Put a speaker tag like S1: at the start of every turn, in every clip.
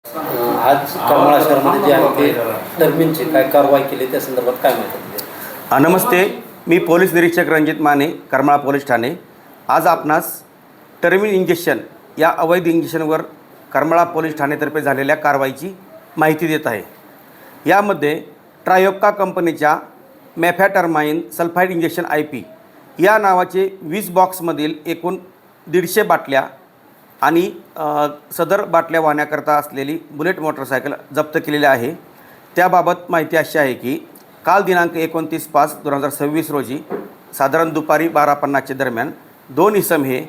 S1: आज करमाळा शहरामध्ये जे आहे ते टर्मिनची काय कारवाई केली त्या संदर्भात काय माहिती?
S2: नमस्ते, मी पोलीस निरीक्षक रणजित माने, करमाळा पोलीस ठाणे. आज आपणास टर्मिन इंजेक्शन या अवैध इंजेक्शनवर करमाळा पोलीस ठाणेतर्फे झालेल्या कारवाईची माहिती देत आहे. यामध्ये ट्रायोक्का कंपनीच्या मेफॅटरमाइन सल्फाइड इंजेक्शन IP या नावाचे 20 बॉक्समधील एकूण 150 बाटल्या आणि सदर बाटल्या वाहण्याकरता असलेली बुलेट मोटरसायकल जप्त केलेली आहे. त्याबाबत माहिती अशी आहे की काल दिनांक 29/5/2026 रोजी साधारण दुपारी 12:50च्या दरम्यान 2 इसम हे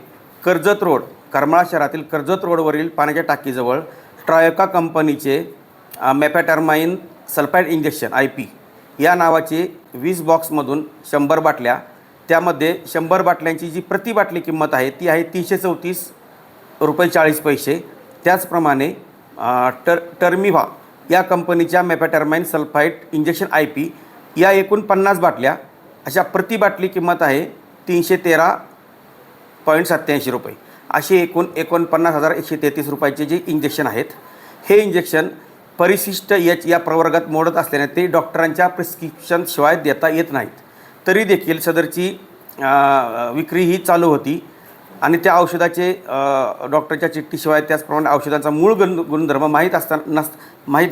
S2: कर्जत रोड, करमाळा शहरातील कर्जत रोडवरील पाण्याच्या टाकीजवळ ट्रायोक्का कंपनीचे मेफॅटरमाइन सल्फाइड इंजेक्शन IP या नावाचे 20 बॉक्समधून 100 बाटल्या, त्यामध्ये 100 बाटल्यांची जी प्रति बाटली किंमत आहे ती आहे ₹334.40. त्याचप्रमाणे टर्मिव्हा या कंपनीच्या मेफॅटरमाइन सल्फाइड इंजेक्शन IP या एकूण 50 बाटल्या, अशा प्रति बाटली किंमत आहे ₹313.87. असे एकूण 49,133 जे इंजेक्शन आहेत. हे इंजेक्शन परिशिष्ट H या प्रवर्गात मोडत असल्याने ते डॉक्टरांच्या प्रिस्क्रिप्शनशिवाय देता येत नाहीत. तरी देखील सदरची विक्री ही चालू होती आणि त्या औषधाचे डॉक्टरच्या चिठ्ठीशिवाय, त्याचप्रमाणे औषधांचा मूळ गुणधर्म माहीत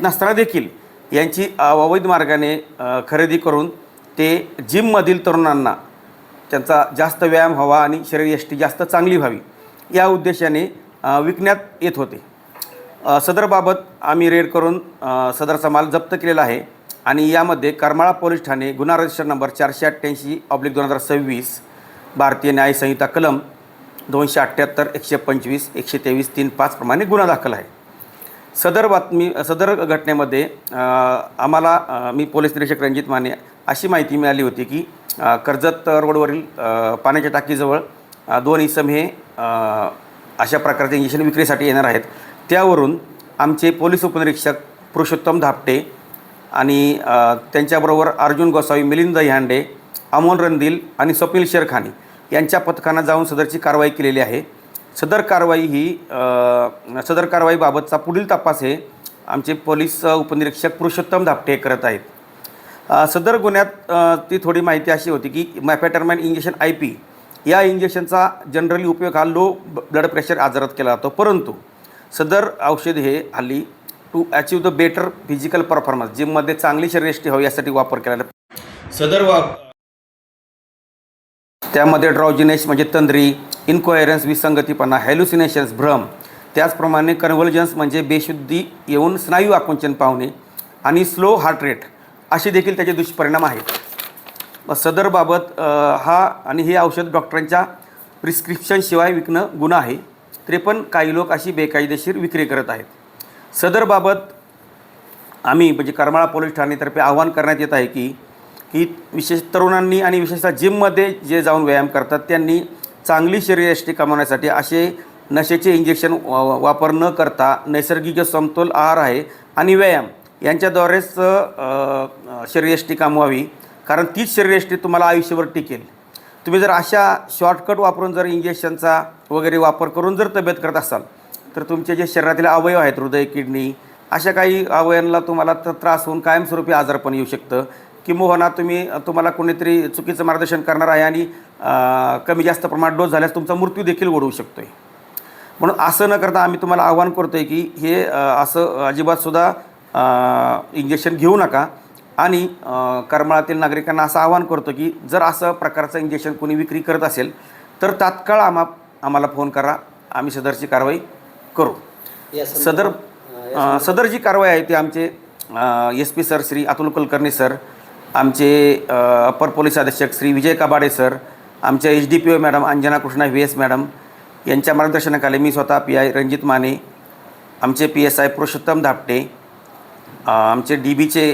S2: नसताना देखील यांची अवैध मार्गाने खरेदी करून ते जिममधील तरुणांना त्यांचा जास्त व्यायाम व्हावा आणि शरीरयष्टी जास्त चांगली व्हावी या उद्देशाने विकण्यात येत होते. सदरबाबत आम्ही रेड करून सदरचा माल जप्त केलेला आहे आणि यामध्ये करमाळा पोलीस ठाणे गुन्हा रजिस्टर नंबर 488/2026 भारतीय न्याय संहिता कलम 278, 125, 123, 35 प्रमाणे गुन्हा दाखल आहे. सदर घटनेमध्ये आम्हाला मी पोलीस निरीक्षक रणजित माने अशी माहिती मिळाली होती की कर्जत रोडवरील पाण्याच्या टाकीजवळ 2 इसम हे अशा प्रकारचे इंजेक्शन विक्रीसाठी येणार आहेत. त्यावरून आमचे पोलीस उपनिरीक्षक पुरुषोत्तम धापटे आणि त्यांच्याबरोबर अर्जुन गोसावी, मिलिंद दहीहांडे, अमोल रणदिल आणि स्वप्नील शेरखानी यांच्या पथकानं जाऊन सदरची कारवाई केलेली आहे. सदर कारवाईबाबतचा पुढील तपास हे आमचे पोलीस उपनिरीक्षक पुरुषोत्तम धापटे करत आहेत. सदर गुन्ह्यात ती थोडी माहिती अशी होती की मेफॅटरमाइन इंजेक्शन IP या इंजेक्शनचा जनरली उपयोग हा लो ब्लड प्रेशर आजारात केला जातो, परंतु सदर औषध हे हल्ली to achieve the better physical performance, जिममध्ये चांगली शरीरयष्टी व्हावी यासाठी वापर केला जातो. त्यामध्ये ड्राउजिनेस म्हणजे तंद्री, इनकोहेरन्स विसंगतीपणा, हॅल्युसिनेशन्स भ्रम, त्याचप्रमाणे कन्व्हल्जन्स म्हणजे बेशुद्धी येऊन स्नायू आकुंचन पावणे आणि स्लो हार्ट रेट असे देखील त्याचे दुष्परिणाम आहेत. सदरबाबत हे औषध डॉक्टरांच्या प्रिस्क्रिप्शनशिवाय विकणं गुन्हा आहे, तरी पण काही लोक अशी बेकायदेशीर विक्री करत आहेत. सदरबाबत आम्ही म्हणजे करमाळा पोलीस ठाणेतर्फे आवाहन करण्यात येत आहे की विशेष तरुणांनी आणि विशेषतः जिममध्ये जे जाऊन व्यायाम करतात त्यांनी चांगली शरीरयष्टी कमावण्यासाठी असे नशेचे इंजेक्शन वापर न करता नैसर्गिक समतोल आहार आहे आणि व्यायाम यांच्याद्वारेच शरीरयष्टी कमवावी, कारण तीच शरीरयष्टी तुम्हाला आयुष्यभर टिकेल. तुम्ही जर अशा शॉर्टकट वापरून जर इंजेक्शनचा वगैरे वापर करून जर तब्येत करत असाल तर तुमचे जे शरीरातील अवयव आहेत, हृदय, किडनी, अशा काही अवयवांना तुम्हाला त्रास होऊन कायमस्वरूपी आजारपण येऊ शकतं. किंबहुना तुम्हाला कोणीतरी चुकीचं मार्गदर्शन करणार आहे आणि कमी जास्त प्रमाणात डोस झाल्यास तुमचा मृत्यू देखील ओढवू शकतो आहे. म्हणून असं न करता आम्ही तुम्हाला आवाहन करतो आहे की हे असं अजिबातसुद्धा इंजेक्शन घेऊ नका आणि करमाळातील नागरिकांना असं आवाहन करतो की जर असं प्रकारचं इंजेक्शन कोणी विक्री करत असेल तर तात्काळ आम्हाला फोन करा, आम्ही सदरची कारवाई करू. सदर जी कारवाई आहे ती आमचे SP sir Shri Atul Kulkarni sir, आमचे अपर पोलीस अधीक्षक श्री विजय कबाडे सर, आमच्या HDPO madam Anjana Krishna VS madam यांच्या मार्गदर्शनाखाली मी स्वतः PI रणजित माने, आमचे PSI पुरुषोत्तम धापटे, आमचे DBचे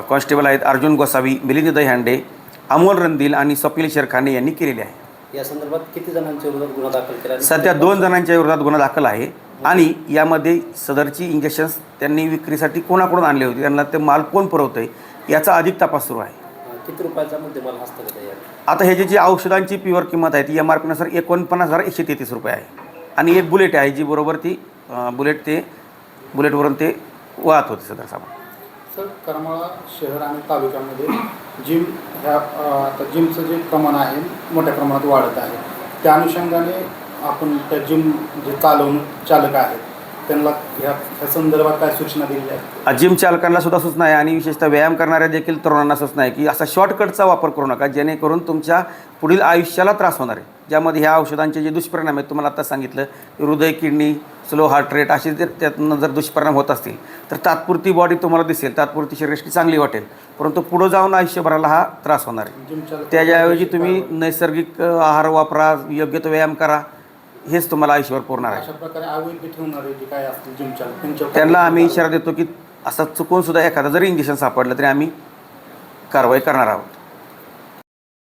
S2: कॉन्स्टेबल आहेत अर्जुन गोसावी, मिलिंद दहीहांडे, अमोल रणदिल आणि स्वप्नील शेरखानी यांनी केलेले आहे.
S1: या संदर्भात किती जणांच्या विरोधात गुन्हा दाखल केला?
S2: सध्या 2 जणांच्या विरोधात गुन्हा दाखल आहे आणि यामध्ये सदरची इंजेक्शन्स त्यांनी विक्रीसाठी कोणाकडून आणले होते, त्यांना ते माल कोण पुरवतं आहे याचा अधिक तपास सुरू आहे.
S1: किती रुपयाचा मुद्देमाल हस्तगत आहे?
S2: आता ह्याची जी औषधांची प्युअर किंमत आहे ती MRP नुसार 49,133 रुपये आहे आणि एक बुलेट आहे जी बरोबर ती बुलेट ते बुलेटवरून ते वाहत होते सदर सामान.
S3: सर, करमाळा शहर आणि तालुक्यामध्ये जिम ह्या आता जिमचं जे प्रमाण आहे मोठ्या प्रमाणात वाढत आहे. त्या अनुषंगाने आपण त्या जिम जे चालक आहेत त्यांना ह्या संदर्भात काय सूचना दिली आहे?
S2: जिम चालकांना सुद्धा सूचना आहे आणि विशेषतः व्यायाम करणाऱ्या देखील तरुणांना सूचना आहे की असा शॉर्टकटचा वापर करू नका जेणेकरून तुमच्या पुढील आयुष्याला त्रास होणार आहे. ज्यामध्ये ह्या औषधांचे जे दुष्परिणाम आहेत तुम्हाला आता सांगितलं, हृदय, किडनी, स्लो हार्ट रेट असे जर त्यातनं जर दुष्परिणाम होत असतील तर तात्पुरती बॉडी तुम्हाला दिसेल, तात्पुरती शरीराची चांगली वाटेल, परंतु पुढं जाऊन आयुष्यभराला हा त्रास होणार आहे. त्याच्याऐवजी तुम्ही नैसर्गिक आहार वापरा, योग्य तो व्यायाम करा, हेच तुम्हाला आयुष्यभर पुरणार आहे.
S3: अशा प्रकारे अवैध ठेवणारे जे काय असतील जिम चालक
S2: त्यांना आम्ही इशारा देतो की असं चुकून सुद्धा एखादा जरी इंजेक्शन सापडलं तरी आम्ही कारवाई करणार आहोत.